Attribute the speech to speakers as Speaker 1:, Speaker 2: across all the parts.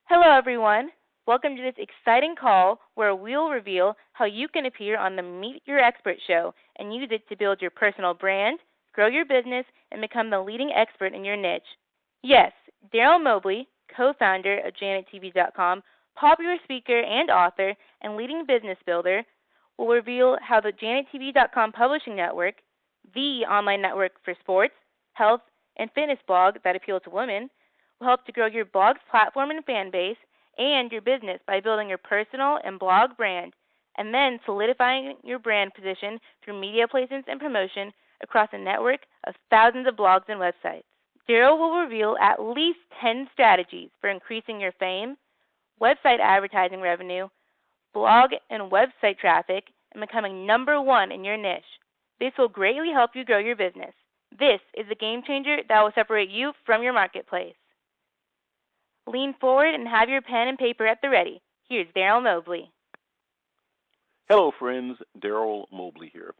Speaker 1: Hello, everyone. Welcome to this exciting call where we'll reveal how you can appear on the Meet Your Expert show and use it to build your personal brand, grow your business, and become the leading expert in your niche. Yes, Daryl Mobley, co-founder of JanetTV.com, popular speaker and author, and leading business builder, will reveal how the JanetTV.com publishing network, the online network for sports, health, and fitness blogs that appeal to women, will help to grow your blog's platform and fan base and your business by building your personal and blog brand, and then solidifying your brand position through media placements and promotion across a network of thousands of blogs and websites. Daryl will reveal at least 10 strategies for increasing your fame, website advertising revenue, blog and website traffic, and becoming number one in your niche. This will greatly help you grow your business. This is the game changer that will separate you from your marketplace. Lean forward and have your pen and paper at the ready. Here's Daryl Mobley.
Speaker 2: Hello, friends. Daryl Mobley here.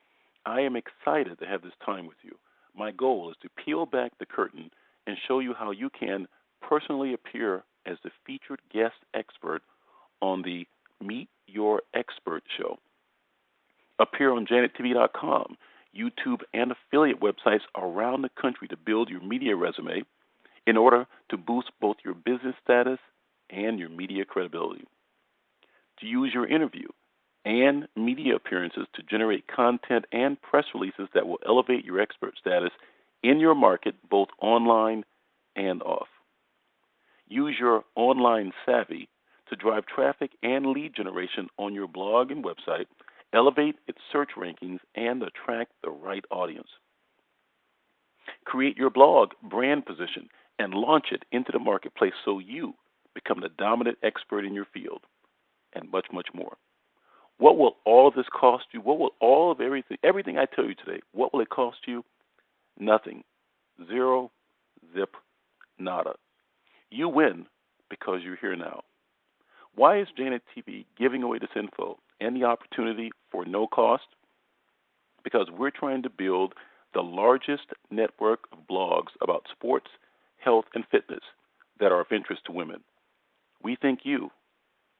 Speaker 2: I am excited to have this time with you. My goal is to peel back the curtain and show you how you can personally appear as the featured guest expert on the Meet Your Expert show. Appear on JanetTV.com, YouTube, and affiliate websites around the country to build your media resume in order to boost both your business status and your media credibility. To use your interview and media appearances to generate content and press releases that will elevate your expert status in your market, both online and off. Use your online savvy to drive traffic and lead generation on your blog and website, elevate its search rankings, and attract the right audience. Create your blog brand position and launch it into the marketplace so you become the dominant expert in your field, and much, much more. What will all of this cost you? What will all of everything I tell you today, what will it cost you? Nothing. Zero, zip, nada. You win because you're here now. Why is Janet TV giving away this info and the opportunity for no cost? Because we're trying to build the largest network of blogs about sports, health, and fitness that are of interest to women. We think you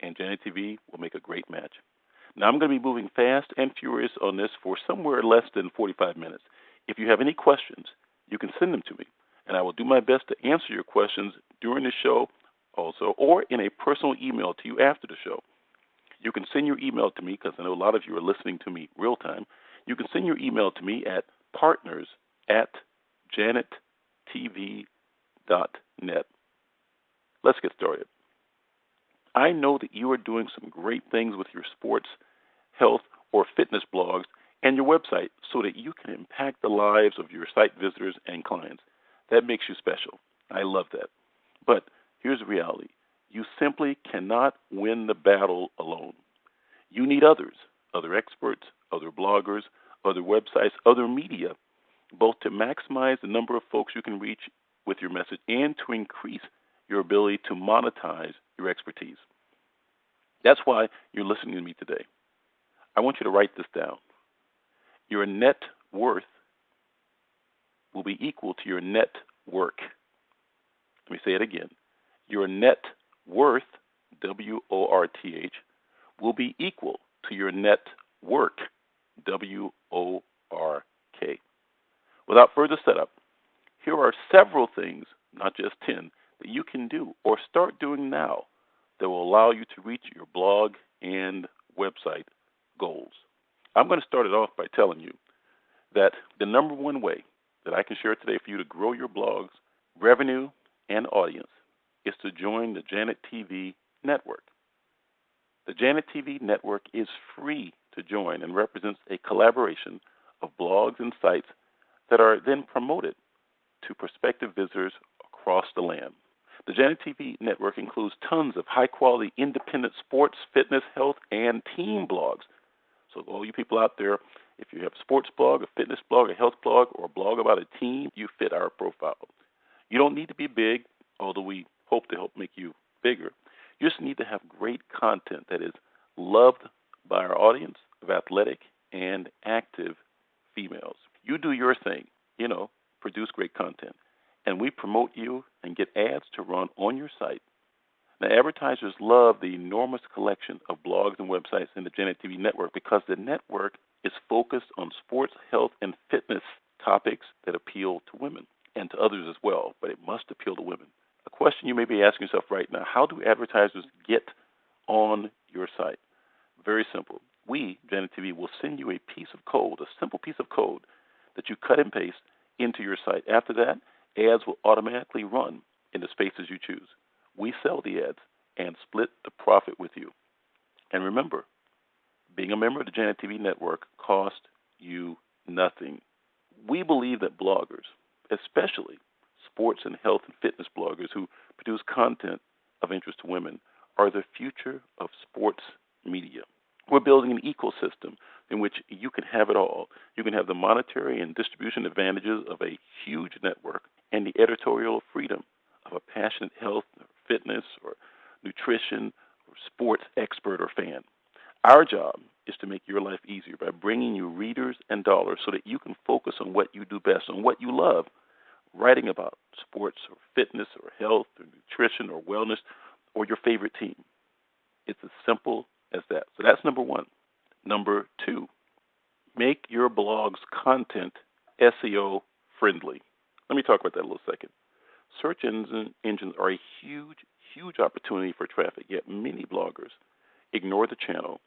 Speaker 2: and Janet TV will make a great match. Now, I'm going to be moving fast and furious on this for somewhere less than 45 minutes. If you have any questions, you can send them to me, and I will do my best to answer your questions during the show also, or in a personal email to you after the show. You can send your email to me, because I know a lot of you are listening to me real time. You can send your email to me at partners@JanetTV.net. Let's get started. I know that you are doing some great things with your sports, health, or fitness blogs and your website so that you can impact the lives of your site visitors and clients. That makes you special. I love that. But here's the reality. You simply cannot win the battle alone. You need others, other experts, other bloggers, other websites, other media, both to maximize the number of folks you can reach with your message and to increase your ability to monetize your expertise. That's why you're listening to me today. I want you to write this down. Your net worth will be equal to your net work. Let me say it again. Your net worth, W-O-R-T-H, will be equal to your net work, W-O-R-K. Without further setup, here are several things, not just 10, that you can do or start doing now that will allow you to reach your blog and website goals. I'm going to start it off by telling you that the number one way that I can share today for you to grow your blog's revenue and audience is to join the Janet TV Network. The Janet TV Network is free to join and represents a collaboration of blogs and sites that are then promoted to prospective visitors across the land. The Janet TV Network includes tons of high-quality independent sports, fitness, health, and team blogs. So all you people out there, if you have a sports blog, a fitness blog, a health blog, or a blog about a team, you fit our profile. You don't need to be big, although we hope to help make you bigger. You just need to have great content that is loved by our audience of athletic and active females. You do your thing, produce great content. And we promote you and get ads to run on your site Now, advertisers love the enormous collection of blogs and websites in the JanetTV Network because the network is focused on sports, health, and fitness topics that appeal to women and to others as well, but it must appeal to women. A question you may be asking yourself right now: how do advertisers get on your site? Very simple. We, JanetTV, will send you a piece of code, a simple piece of code that you cut and paste into your site. After that, ads will automatically run in the spaces you choose. We sell the ads and split the profit with you. And remember, being a member of the JanetTV Network costs you nothing. We believe that bloggers, especially sports and health and fitness bloggers who produce content of interest to women, are the future of sports media. We're building an ecosystem in which you can have it all. You can have the monetary and distribution advantages of a huge network and the editorial freedom of a passionate health, or fitness, or nutrition, or sports expert or fan. Our job is to make your life easier by bringing you readers and dollars so that you can focus on what you do best, on what you love, writing about sports or fitness or health or nutrition or wellness or your favorite team. It's as simple as that. So that's number one. Number two, make your blog's content SEO friendly. Let me talk about that a little second. Search engines are a huge opportunity for traffic, yet many bloggers ignore the channel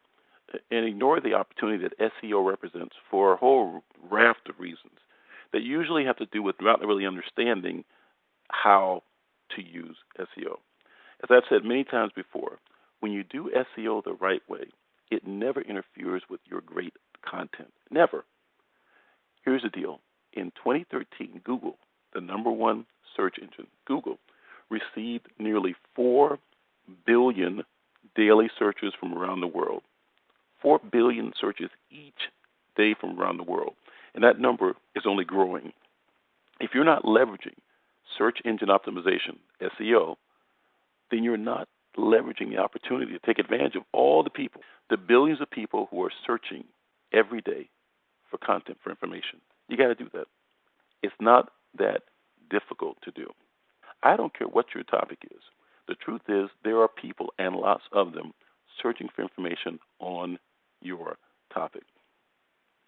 Speaker 2: and ignore the opportunity that SEO represents for a whole raft of reasons that usually have to do with not really understanding how to use SEO. As I've said many times before, when you do SEO the right way, it never interferes with your great content. Never. Here's the deal. In 2013, Google, the number one search engine, Google, received nearly 4 billion daily searches from around the world. 4 billion searches each day from around the world. And that number is only growing. If you're not leveraging search engine optimization, SEO, then you're not leveraging the opportunity to take advantage of all the people, the billions of people who are searching every day for content, for information. You got to do that. It's not that difficult to do. I don't care what your topic is. The truth is there are people, and lots of them, searching for information on your topic.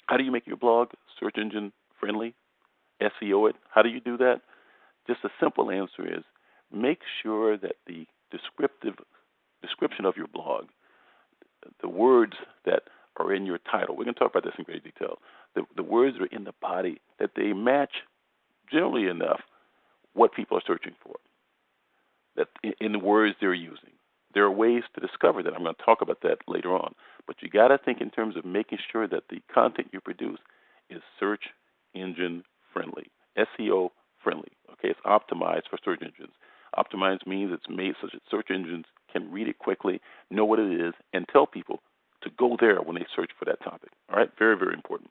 Speaker 2: How do you make your blog search engine friendly? SEO it? How do you do that? Just a simple answer is make sure that the description of your blog, the words that are in your title, we're going to talk about this in great detail, the words that are in the body, that they match generally enough what people are searching for, that in the words they're using. There are ways to discover that. I'm going to talk about that later on. But you got to think in terms of making sure that the content you produce is search engine friendly, SEO friendly. Okay, it's optimized for search engines. Optimized means it's made such that search engines can read it quickly, know what it is, and tell people to go there when they search for that topic. All right, very, very important.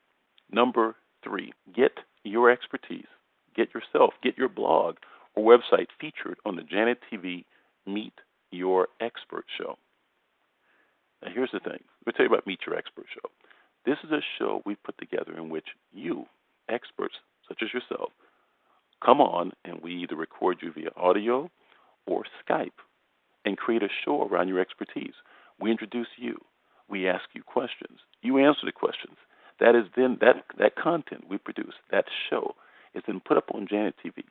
Speaker 2: Number 3, get your expertise. Get your blog or website featured on the JanetTV Meet Your Expert show. Now, here's the thing. Let me tell you about Meet Your Expert show. This is a show we put together in which you, experts such as yourself, come on and we either record you via audio or Skype and create a show around your expertise. We introduce you. We ask you questions. You answer the questions. That is then that content we produce, that show, is then put up on JanetTV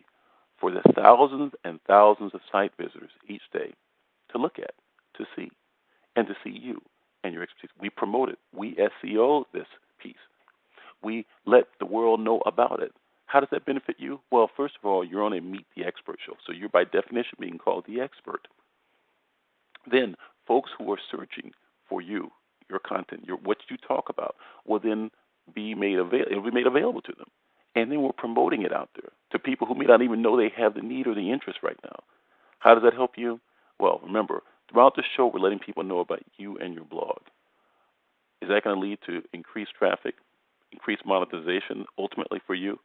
Speaker 2: for the thousands and thousands of site visitors each day to look at, to see, and to see you and your expertise. We promote it. We SEO this piece. We let the world know about it. How does that benefit you? Well, first of all, you're on a Meet the Expert show, so you're by definition being called the expert. Then folks who are searching for you, your content, what you talk about, will then be made available. It'll be made available to them. And then we're promoting it out there to people who may not even know they have the need or the interest right now. How does that help you? Well, remember, throughout the show, we're letting people know about you and your blog. Is that going to lead to increased traffic, increased monetization ultimately for you?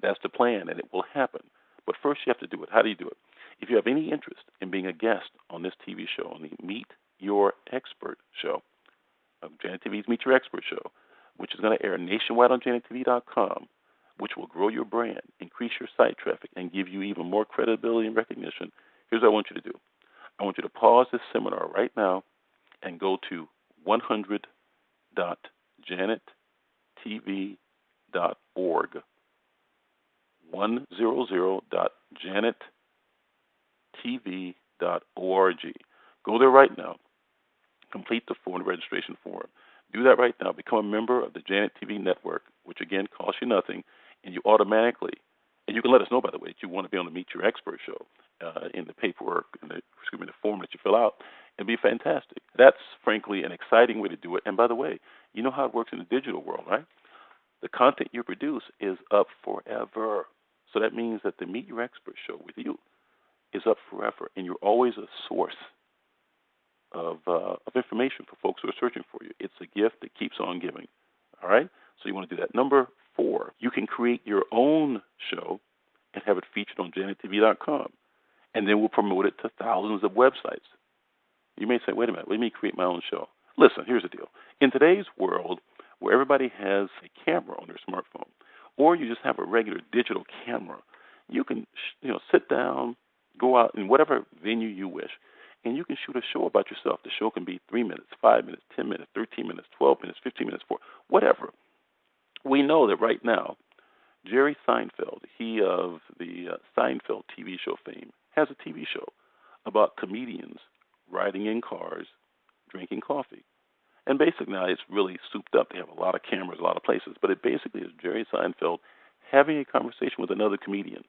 Speaker 2: That's the plan, and it will happen. But first, you have to do it. How do you do it? If you have any interest in being a guest on this TV show, on the Meet Your Expert show, JanetTV's Meet Your Expert show, which is going to air nationwide on JanetTV.com, which will grow your brand, increase your site traffic, and give you even more credibility and recognition, here's what I want you to do. I want you to pause this seminar right now and go to 100.janettv.org. 100.janettv.org. Go there right now. Complete the form, the registration form. Do that right now. Become a member of the Janet TV Network, which again costs you nothing, and you automatically, and you can let us know, by the way, that you want to be on the Meet Your Expert show in the paperwork, the form that you fill out. It'd be fantastic. That's frankly an exciting way to do it. And by the way, you know how it works in the digital world, right? The content you produce is up forever. So that means that the Meet Your Expert show with you is up forever, and you're always a source of information for folks who are searching for you. It's a gift that keeps on giving. All right? So you want to do that. Number 4, you can create your own show and have it featured on JanetTV.com, and then we'll promote it to thousands of websites. You may say, wait a minute, let me create my own show. Listen, here's the deal. In today's world, where everybody has a camera on their smartphone, or you just have a regular digital camera, you can sit down, go out in whatever venue you wish, and you can shoot a show about yourself. The show can be 3 minutes, 5 minutes, 10 minutes, 13 minutes, 12 minutes, 15 minutes, whatever. We know that right now, Jerry Seinfeld, he of the Seinfeld TV show fame, has a TV show about comedians riding in cars, drinking coffee. And basically now it's really souped up. They have a lot of cameras, a lot of places, but it basically is Jerry Seinfeld having a conversation with another comedian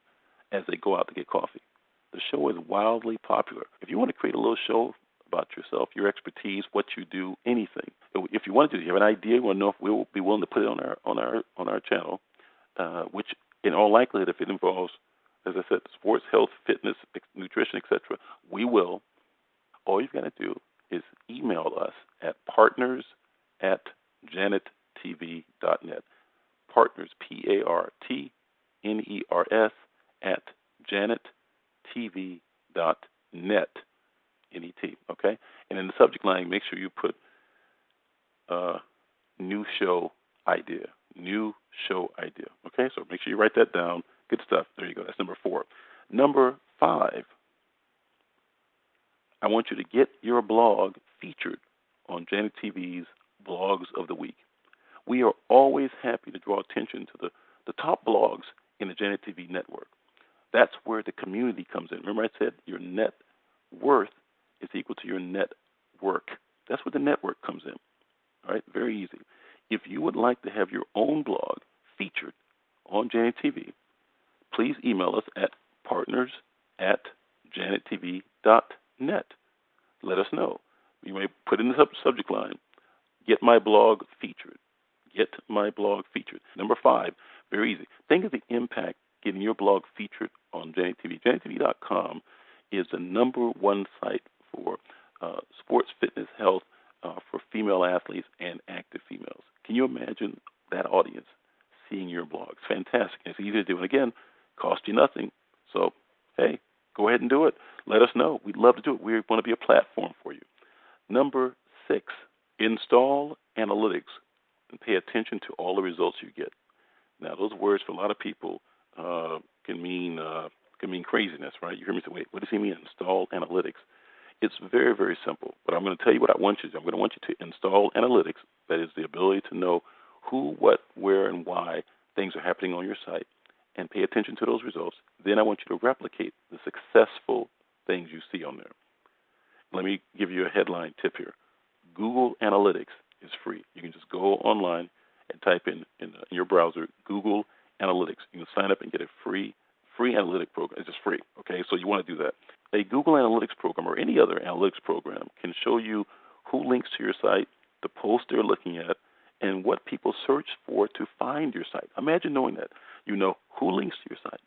Speaker 2: as they go out to get coffee. The show is wildly popular. If you want to create a little show about yourself, your expertise, what you do, anything. If you want to do, you have an idea, you want to know if we'll be willing to put it on our channel, which in all likelihood, if it involves, as I said, sports, health, fitness, nutrition, etc., we will. All you've got to do is email us at partners@janettv.net. Partners, PARTNERS at JanetTV.net. NET, okay? And in the subject line, make sure you put new show idea. New show idea, okay? So make sure you write that down. Good stuff. There you go. That's number 4. Number 5, I want you to get your blog featured on Janet TV's Blogs of the Week. We are always happy to draw attention to the top blogs in the Janet TV network. That's where the community comes in. Remember I said your net worth is equal to your network. That's where the network comes in. All right, very easy. If you would like to have your own blog featured on Janet TV, please email us at partners@janettv.net. Let us know. You may put in the subject line, get my blog featured. Get my blog featured. Number 5, very easy. Think of the impact getting your blog featured on Janet TV. JanetTV.com is the number 1 site for sports, fitness, health, for female athletes and active females. Can you imagine that audience seeing your blog? It's fantastic. It's easy to do. And again, cost you nothing. So, hey, go ahead and do it. Let us know. We'd love to do it. We want to be a platform for you. Number 6, install analytics and pay attention to all the results you get. Now, those words for a lot of people can mean craziness, right? You hear me say, wait, what does he mean, install analytics? It's very, very simple. But I'm going to tell you what I want you to do. I'm going to want you to install analytics, that is the ability to know who, what, where, and why things are happening on your site, and pay attention to those results. Then I want you to replicate the successful things you see on there. Let me give you a headline tip here. Google Analytics is free. You can just go online and type in your browser Google Analytics. You can sign up and get a free analytic program. It's just free, okay? So you want to do that. A Google Analytics program or any other analytics program can show you who links to your site, the posts they're looking at, and what people search for to find your site. Imagine knowing that. You know who links to your site.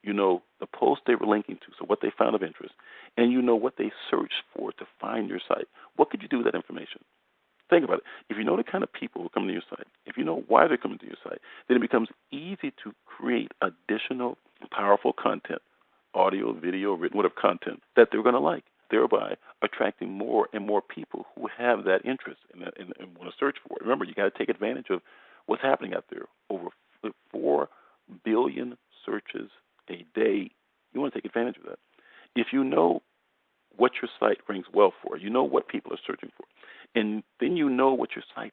Speaker 2: You know the post they were linking to, so what they found of interest, and you know what they searched for to find your site. What could you do with that information? Think about it. If you know the kind of people who come to your site, if you know why they're coming to your site, then it becomes easy to create additional powerful content, audio, video, written, whatever content that they're going to like, thereby attracting more and more people who have that interest and want to search for it. Remember, you got to take advantage of what's happening out there. Over 4 billion searches a day. You want to take advantage of that. If you know what your site ranks well for. You know what people are searching for. And then you know what your site,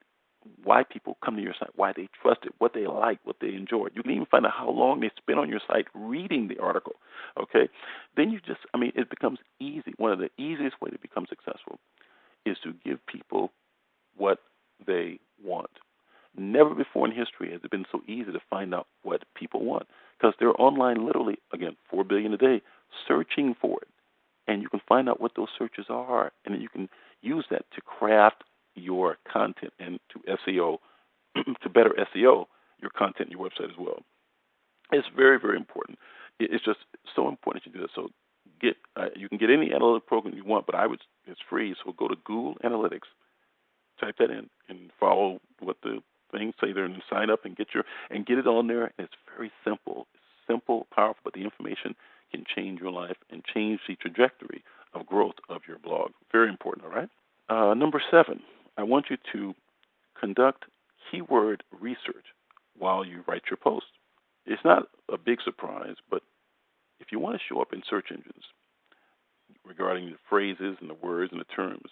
Speaker 2: why people come to your site, why they trust it, what they like, what they enjoy. You can even find out how long they spend on your site reading the article, okay? Then it becomes easy. One of the easiest ways to become successful is to give people what they want. Never before in history has it been so easy to find out what people want, because they're online literally, again, 4 billion a day, searching for it. And you can find out what those searches are, and then you can use that to craft your content and to SEO, to better SEO your content and your website as well. It's very, very important. It's just so important that you do that. So you can get any analytic program you want, but it's free. So go to Google Analytics, type that in, and follow what the things say there, and sign up and get it on there. And it's very simple. It's simple, powerful, but the information can change your life and change the trajectory of growth of your blog. Very important, all right? Number 7, I want you to conduct keyword research while you write your post. It's not a big surprise, but if you want to show up in search engines regarding the phrases and the words and the terms,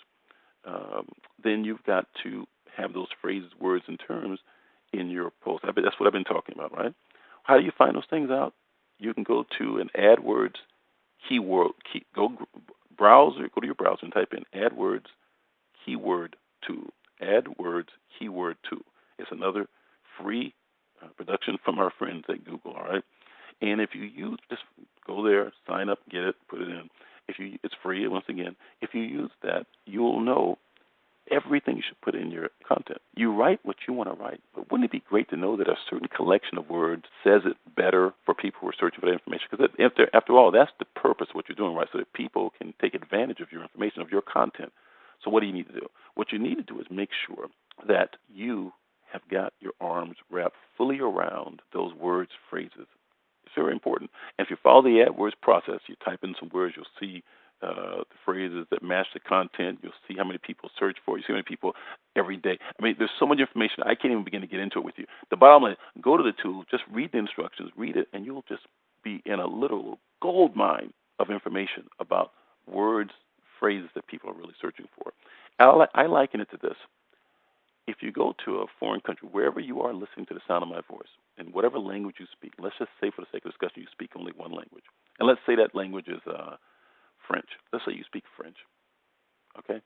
Speaker 2: then you've got to have those phrases, words, and terms in your post. That's what I've been talking about, right? How do you find those things out? You can go to an AdWords go to your browser and type in AdWords keyword tool. AdWords keyword tool. It's another free production from our friends at Google, all right? And if you just go there, sign up, get it, put it in. It's free, once again. If you use that, you'll know everything you should put in your content. You write what you want to write, but wouldn't it be great to know that a certain collection of words says it better for people who are searching for that information? Because after all, that's the purpose of what you're doing, right? So that people can take advantage of your information, of your content. So what do you need to do? What you need to do is make sure that you have got your arms wrapped fully around those words, phrases. It's very important. And if you follow the AdWords process, you type in some words, you'll see the phrases that match the content. You'll see how many people search for it. You see how many people every day. I mean, there's so much information. I can't even begin to get into it with you. The bottom line, go to the tool, just read the instructions, read it, and you'll just be in a literal gold mine of information about words, phrases that people are really searching for. I liken it to this. If you go to a foreign country, wherever you are listening to the sound of my voice, in whatever language you speak, let's just say for the sake of discussion you speak only one language. And let's say that language is French. Let's say you speak French, okay?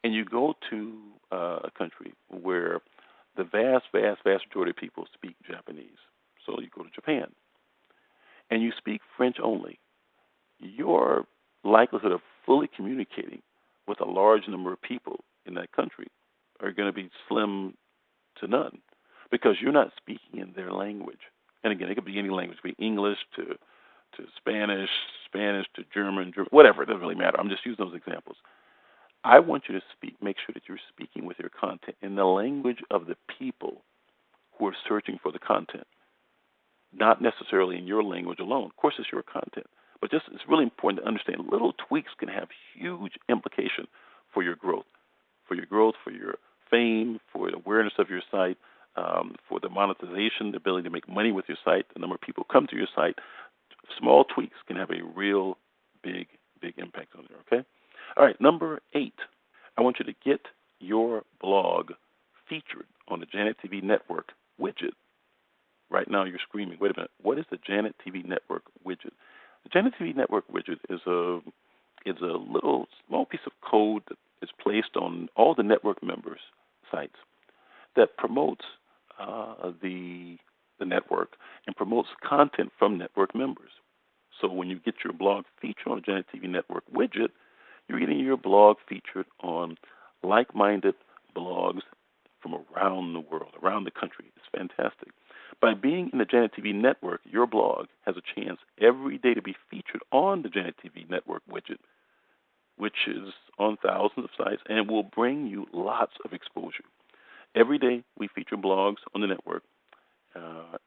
Speaker 2: And you go to a country where the vast majority of people speak Japanese. So you go to Japan, and you speak French only. Your likelihood of fully communicating with a large number of people in that country are going to be slim to none, because you're not speaking in their language. And again, it could be any language, it could be English to Spanish, Spanish to German, whatever. It doesn't really matter. I'm just using those examples. I want you to make sure that you're speaking with your content in the language of the people who are searching for the content, not necessarily in your language alone. Of course, it's your content, but it's really important to understand little tweaks can have huge implication for your growth, for your fame, for the awareness of your site, for the monetization, the ability to make money with your site, the number of people who come to your site. Small tweaks can have a real big impact on there, okay? All right, number 8, I want you to get your blog featured on the JanetTV Network widget. Right now you're screaming, wait a minute, what is the JanetTV Network widget? The JanetTV Network widget is a little small piece of code that is placed on all the network members' sites that promotes the network and promotes content from network members. So when you get your blog featured on the JanetTV Network widget, you're getting your blog featured on like-minded blogs from around the world, around the country. It's fantastic. By being in the JanetTV Network, your blog has a chance every day to be featured on the JanetTV Network widget, which is on thousands of sites, and it will bring you lots of exposure. Every day we feature blogs on the network,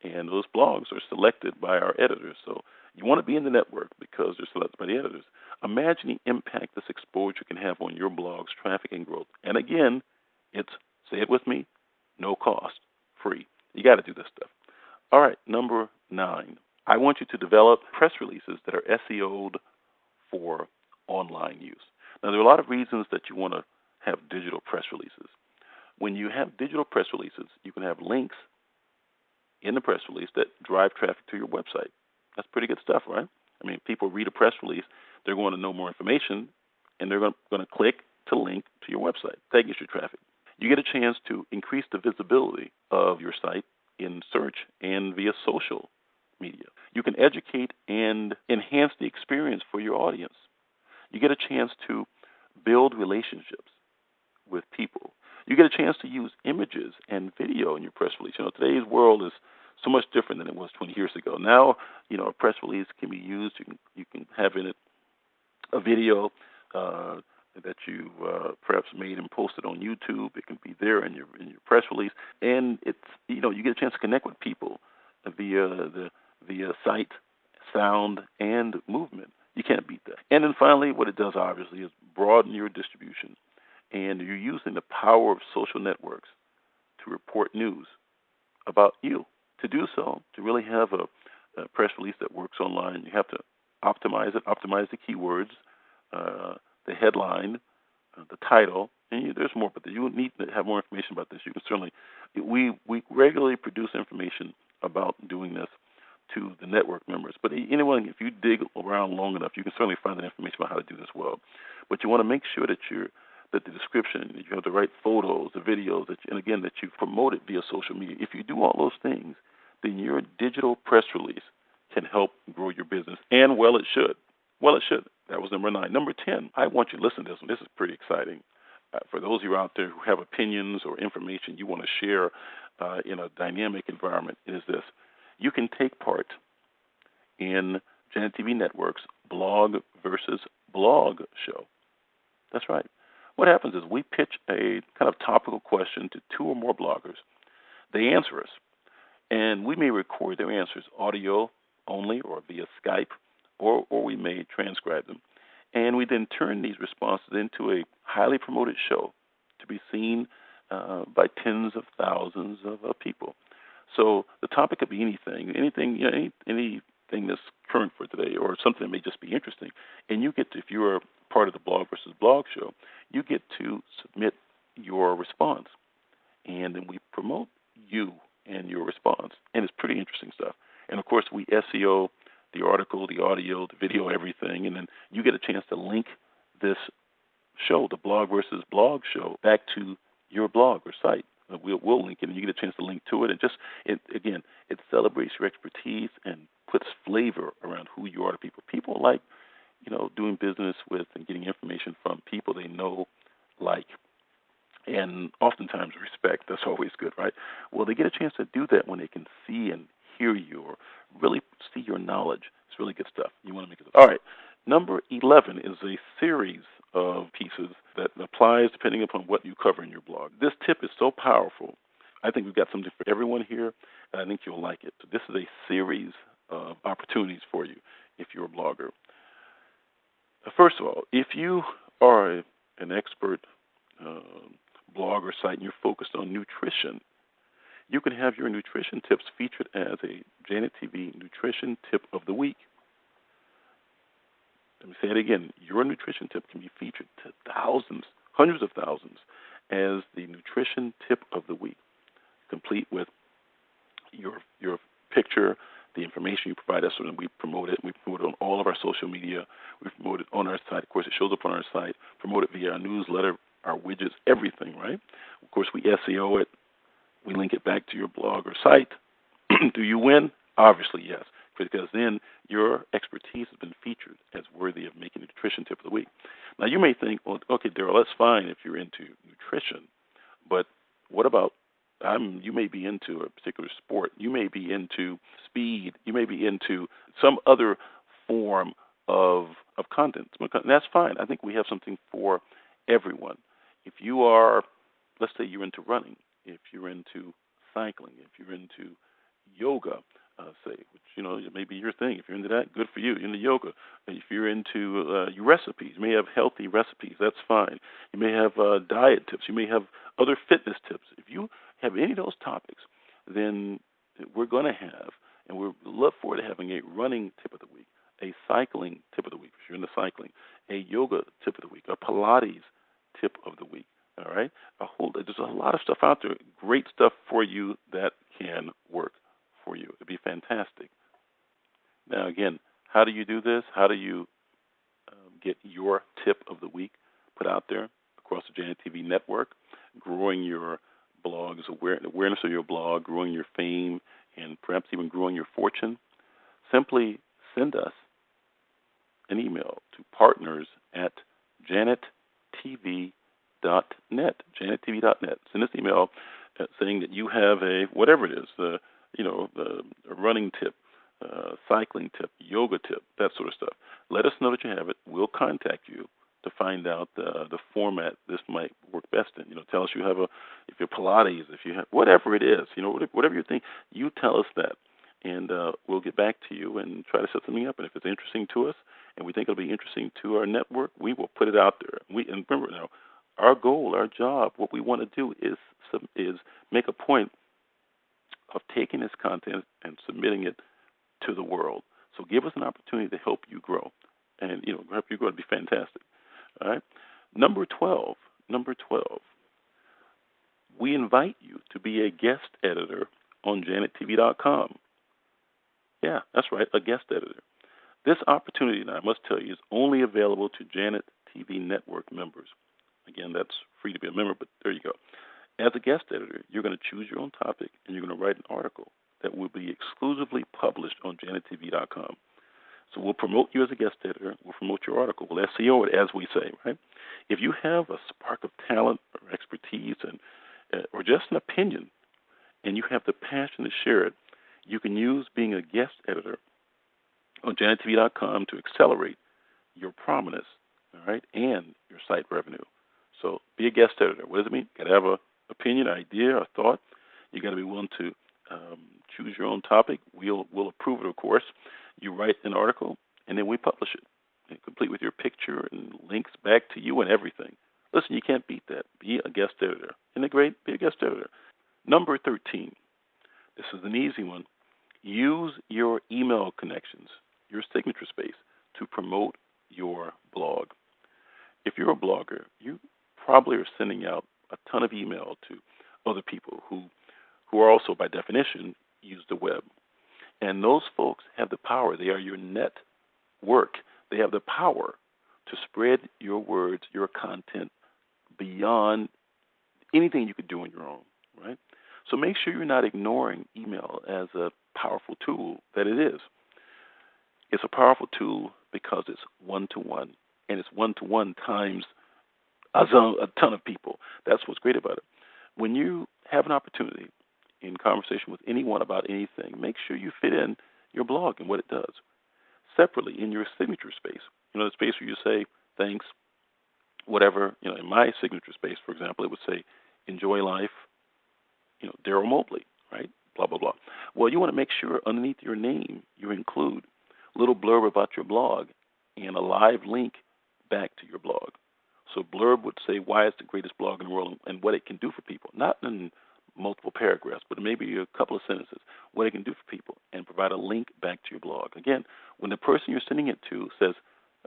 Speaker 2: and those blogs are selected by our editors. So you want to be in the network because they're selected by the editors. Imagine the impact this exposure can have on your blog's traffic and growth. And again, it's, say it with me, no cost, free. You got to do this stuff. All right, number 9. I want you to develop press releases that are SEO'd for online use. Now, there are a lot of reasons that you want to have digital press releases. When you have digital press releases, you can have links in the press release that drive traffic to your website. That's pretty good stuff, right? I mean, people read a press release, they're going to know more information, and they're going to click to link to your website. That gets your traffic. You get a chance to increase the visibility of your site in search and via social media. You can educate and enhance the experience for your audience. You get a chance to build relationships with people. You get a chance to use images and video in your press release. Today's world is so much different than it was 20 years ago. Now, a press release can be used. You can have in it a video that you perhaps made and posted on YouTube. It can be there in your press release, and it's you get a chance to connect with people via sight, sound, and movement. You can't beat that. And then finally, what it does obviously is broaden your distribution, and you're using the power of social networks to report news about you. To do so, to really have a press release that works online, you have to optimize it, optimize the keywords, the headline, the title, and there's more, but you need to have more information about this. You can certainly, we regularly produce information about doing this to the network members. But anyone, if you dig around long enough, you can certainly find that information about how to do this well. But you want to make sure that that the description, that you have the right photos, the videos, that you promote it via social media. If you do all those things, then your digital press release can help grow your business, and well, it should. Well, it should. That was number 9. Number 10, I want you to listen to this one. This is pretty exciting. For those of you out there who have opinions or information you want to share in a dynamic environment, it is this. You can take part in JanetTV Network's blog versus blog show. That's right. What happens is we pitch a kind of topical question to 2 or more bloggers. They answer us, and we may record their answers audio only or via Skype, or we may transcribe them. And we then turn these responses into a highly promoted show to be seen by tens of thousands of people. So the topic could be anything that's current for today, or something that may just be interesting. And you get to, if you're part of the blog versus blog show, you get to submit your response, and then we promote you and your response. And it's pretty interesting stuff. And of course, we SEO the article, the audio, the video, everything, and then you get a chance to link this show, the blog versus blog show, back to your blog or site. We'll link it, and you get a chance to link to it. And it celebrates your expertise and puts flavor around who you are to people. People like, doing business with and getting information from people they know, like, and oftentimes respect. That's always good, right? Well, they get a chance to do that when they can see and hear you, or really see your knowledge. It's really good stuff. You want to make it. All right. Number 11 is a series of pieces that applies depending upon what you cover in your blog. This tip is so powerful. I think we've got something for everyone here, and I think you'll like it. So this is a series of opportunities for you if you're a blogger. First of all, if you are an expert blogger site and you're focused on nutrition, you can have your nutrition tips featured as a JanetTV Nutrition Tip of the Week. Let me say it again. Your nutrition tip can be featured to thousands, hundreds of thousands, as the Nutrition Tip of the Week, complete with your picture, the information you provide us, and we promote it. We promote it on all of our social media. We promote it on our site. Of course, it shows up on our site. Promote it via our newsletter, our widgets, everything, right? Of course, we SEO it. We link it back to your blog or site. Do you win? Obviously, yes, because then your expertise has been featured as worthy of making a nutrition tip of the week. Now, you may think, well, okay, Daryl, that's fine if you're into nutrition, but what about you may be into a particular sport. You may be into speed. You may be into some other form of content. That's fine. I think we have something for everyone. If you are, let's say you're into running, if you're into cycling, if you're into yoga, say, which, it may be your thing. If you're into that, good for you. You're into yoga. If you're into your recipes, you may have healthy recipes. That's fine. You may have diet tips. You may have other fitness tips. If you have any of those topics, then we're going to have, and we're look forward to having a running tip of the week, a cycling tip of the week, if you're into cycling, a yoga tip of the week, a Pilates tip of the week. All right, there's a lot of stuff out there, great stuff for you that can work for you. It'd be fantastic. Now, again, how do you do this? How do you get your tip of the week put out there across the JanetTV Network, growing your blog's awareness of your blog, growing your fame, and perhaps even growing your fortune? Simply send us an email to partners@JanetTV.net, JanetTV.net. Send us an email saying that you have a, whatever it is, a running tip, cycling tip, yoga tip, that sort of stuff. Let us know that you have it. We'll contact you to find out the format this might work best in. Tell us if you're Pilates, if you have, whatever it is, whatever you think, you tell us that. And we'll get back to you and try to set something up. And if it's interesting to us and we think it'll be interesting to our network, we will put it out there. And remember now, our goal, our job, what we want to do is make a point of taking this content and submitting it to the world. So give us an opportunity to help you grow. And, help you grow. It'd be fantastic. All right. Number 12. We invite you to be a guest editor on JanetTV.com. Yeah, that's right, a guest editor. This opportunity, now I must tell you, is only available to Janet TV Network members. Again, that's free to be a member, but there you go. As a guest editor, you're going to choose your own topic, and you're going to write an article that will be exclusively published on JanetTV.com. So we'll promote you as a guest editor. We'll promote your article. We'll SEO it, as we say, right? If you have a spark of talent or expertise or just an opinion, and you have the passion to share it, you can use being a guest editor on JanetTV.com to accelerate your prominence, all right, and your site revenue. So be a guest editor. What does it mean? You got to have an opinion, idea, or thought. You got to be willing to choose your own topic. We'll approve it, of course. You write an article, and then we publish it, complete with your picture and links back to you and everything. Listen, you can't beat that. Be a guest editor. Isn't it great? Be a guest editor. Number 13. This is an easy one. Use your email connections, your signature space, to promote your blog. If you're a blogger, you probably are sending out a ton of email to other people who are also, by definition, use the web. And those folks have the power. They are your network. They have the power to spread your words, your content beyond anything you could do on your own, right? So make sure you're not ignoring email as a powerful tool that it is. It's a powerful tool because it's one-to-one, and it's one-to-one times a ton of people. That's what's great about it. When you have an opportunity in conversation with anyone about anything, make sure you fit in your blog and what it does. Separately, in your signature space, the space where you say, thanks, whatever, in my signature space, for example, it would say, enjoy life, Daryl Mobley, right? Blah, blah, blah. Well, you want to make sure underneath your name you include a little blurb about your blog and a live link back to your blog. So blurb would say why it's the greatest blog in the world and what it can do for people. Not in multiple paragraphs, but maybe a couple of sentences, what it can do for people, and provide a link back to your blog. Again, when the person you're sending it to says,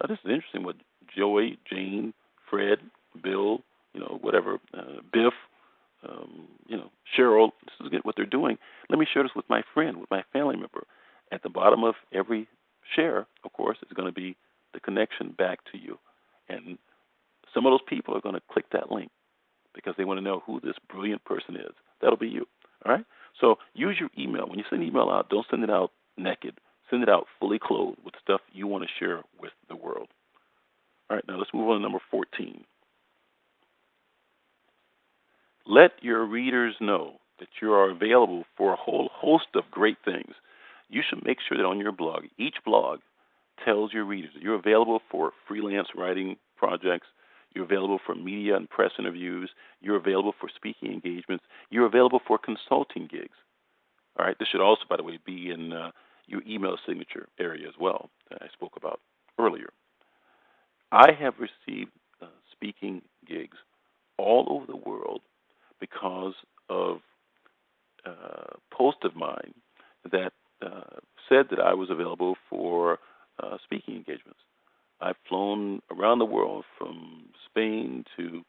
Speaker 2: oh, this is interesting, what Joey, Jane, Fred, Bill, whatever, Biff, Cheryl, this is what they're doing. Let me share this with my friend, with my family member. At the bottom of every share, of course, is going to be the connection back to you. And some of those people are going to click that link because they want to know who this brilliant person is. That'll be you. All right? So use your email. When you send an email out, don't send it out naked. Send it out fully clothed with stuff you want to share with the world. All right, now let's move on to number 14. Let your readers know that you are available for a whole host of great things. You should make sure that on your blog, each blog tells your readers that you're available for freelance writing projects, you're available for media and press interviews, you're available for speaking engagements, you're available for consulting gigs. All right, this should also, by the way, be in your email signature area as well that I spoke about earlier. I have received speaking gigs all over the world because of a post of mine that said that I was available for speaking engagements. I've flown around the world from Spain to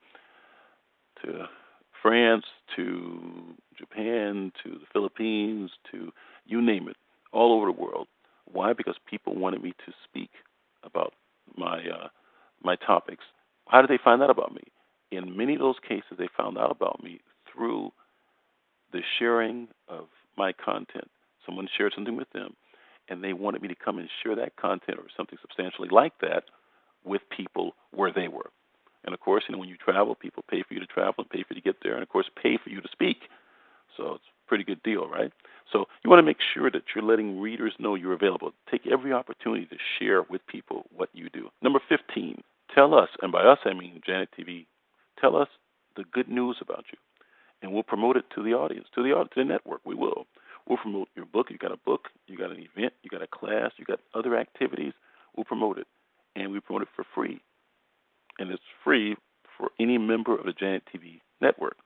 Speaker 2: France to Japan to the Philippines to you name it, all over the world. Why? Because people wanted me to speak about my topics. How did they find out about me? In many of those cases, they found out about me through the sharing of my content. Someone shared something with them, and they wanted me to come and share that content or something substantially like that with people where they were. And of course, when you travel, people pay for you to travel and pay for you to get there, and of course, pay for you to speak. So it's a pretty good deal, right? So you want to make sure that you're letting readers know you're available. Take every opportunity to share with people what you do. Number 15, tell us, and by us I mean Janet TV, tell us the good news about you, and we'll promote it to the audience, to the network. We will. We'll promote your book. You got a book, you got an event, you got a class, you got other activities. We'll promote it, and we promote it for free. And it's free for any member of the Janet TV Network.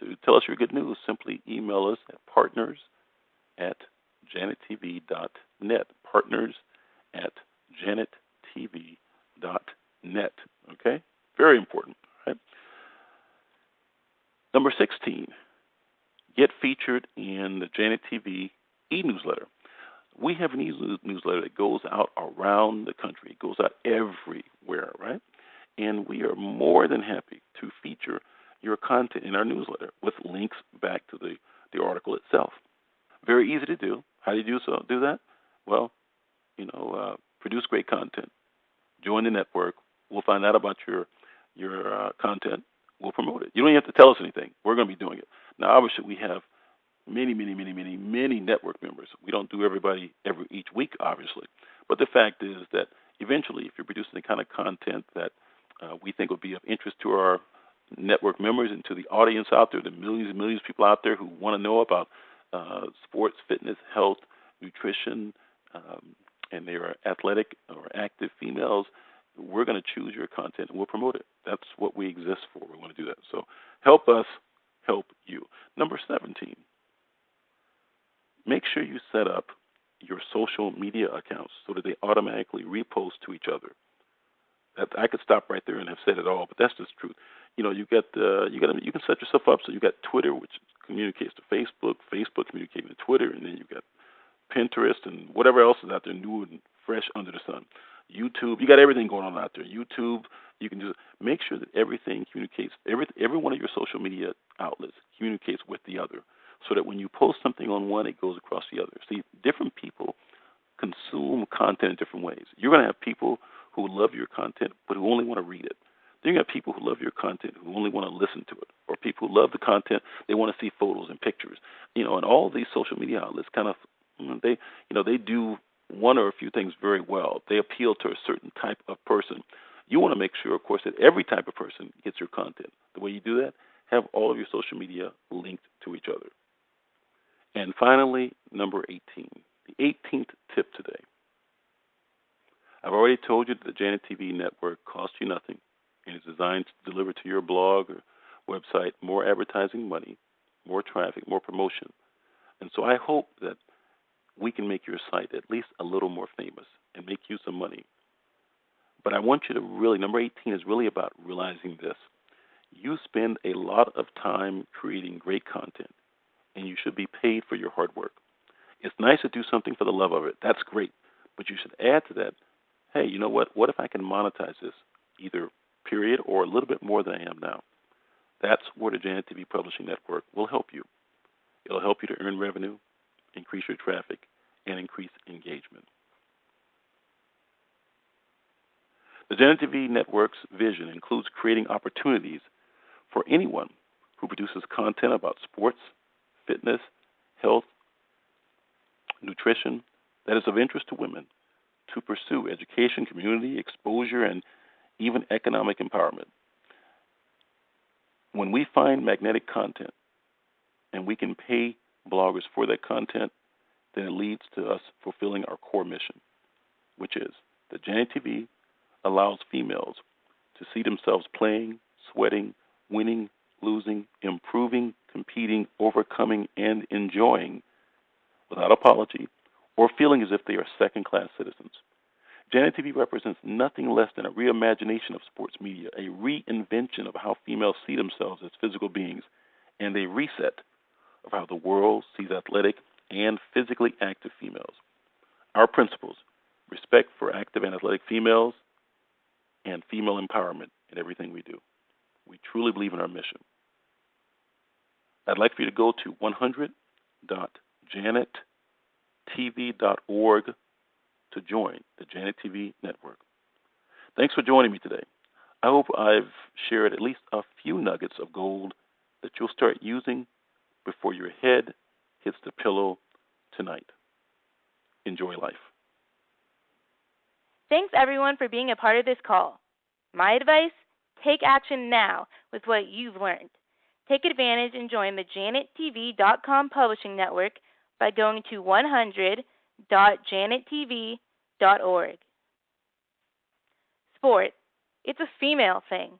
Speaker 2: To tell us your good news, simply email us at partners@janettv.net. Partners@janettv.net. Okay? Very important. Right? Number 16, get featured in the Janet TV e-newsletter. We have an e-newsletter that goes out around the country. It goes out everywhere, right? And we are more than happy to feature your content in our newsletter with links back to the article itself. Very easy to do. How do you do that? Well, produce great content. Join the network. We'll find out about your content. We'll promote it. You don't even have to tell us anything. We're going to be doing it. Now, obviously, we have many network members. We don't do everybody each week, obviously. But the fact is that eventually, if you're producing the kind of content that we think would be of interest to our network members and to the audience out there, the millions and millions of people out there who want to know about sports, fitness, health, nutrition, and they are athletic or active females, we're going to choose your content and we'll promote it. That's what we exist for. We want to do that. So help us help you. Number 17, make sure you set up your social media accounts so that they automatically repost to each other. I could stop right there and have said it all, but that's just the truth. You can set yourself up so you got Twitter, which communicates to Facebook, Facebook communicating to Twitter, and then you got Pinterest and whatever else is out there new and fresh under the sun. YouTube, you got everything going on out there. YouTube, you can just make sure that everything communicates. Every one of your social media outlets communicates with the other, so that when you post something on one, it goes across the other. See, different people consume content in different ways. You're going to have people who love your content but who only want to read it. Then you have people who love your content who only want to listen to it, or people who love the content, they want to see photos and pictures. And all of these social media outlets kind of they do one or a few things very well. They appeal to a certain type of person. You want to make sure, of course, that every type of person gets your content. The way you do that, have all of your social media linked to each other. And finally, number 18, the 18th tip today. I've already told you that the Janet TV Network costs you nothing and is designed to deliver to your blog or website more advertising money, more traffic, more promotion. And so I hope that we can make your site at least a little more famous and make you some money. But I want you to really, number 18 is really about realizing this. You spend a lot of time creating great content, and you should be paid for your hard work. It's nice to do something for the love of it. That's great. But you should add to that, hey, you know what? What if I can monetize this, either period or a little bit more than I am now? That's where the Janet TV Publishing Network will help you. It'll help you to earn revenue, increase your traffic, and increase engagement. The Janet TV Network's vision includes creating opportunities for anyone who produces content about sports, fitness, health, nutrition that is of interest to women to pursue education, community, exposure, and even economic empowerment. When we find magnetic content and we can pay bloggers for that content, then it leads to us fulfilling our core mission, which is that Janet TV allows females to see themselves playing, sweating, winning, losing, improving, competing, overcoming, and enjoying without apology or feeling as if they are second-class citizens. Janet TV represents nothing less than a reimagination of sports media, a reinvention of how females see themselves as physical beings, and a reset of how the world sees athletic and physically active females. Our principles: respect for active and athletic females and female empowerment in everything we do. We truly believe in our mission. I'd like for you to go to 100.janettv.org to join the Janet TV Network. Thanks for joining me today. I hope I've shared at least a few nuggets of gold that you'll start using before your head hits the pillow tonight. Enjoy life.
Speaker 1: Thanks, everyone, for being a part of this call. My advice: take action now with what you've learned. Take advantage and join the JanetTV.com publishing network by going to 100.janettv.org. Sport, it's a female thing.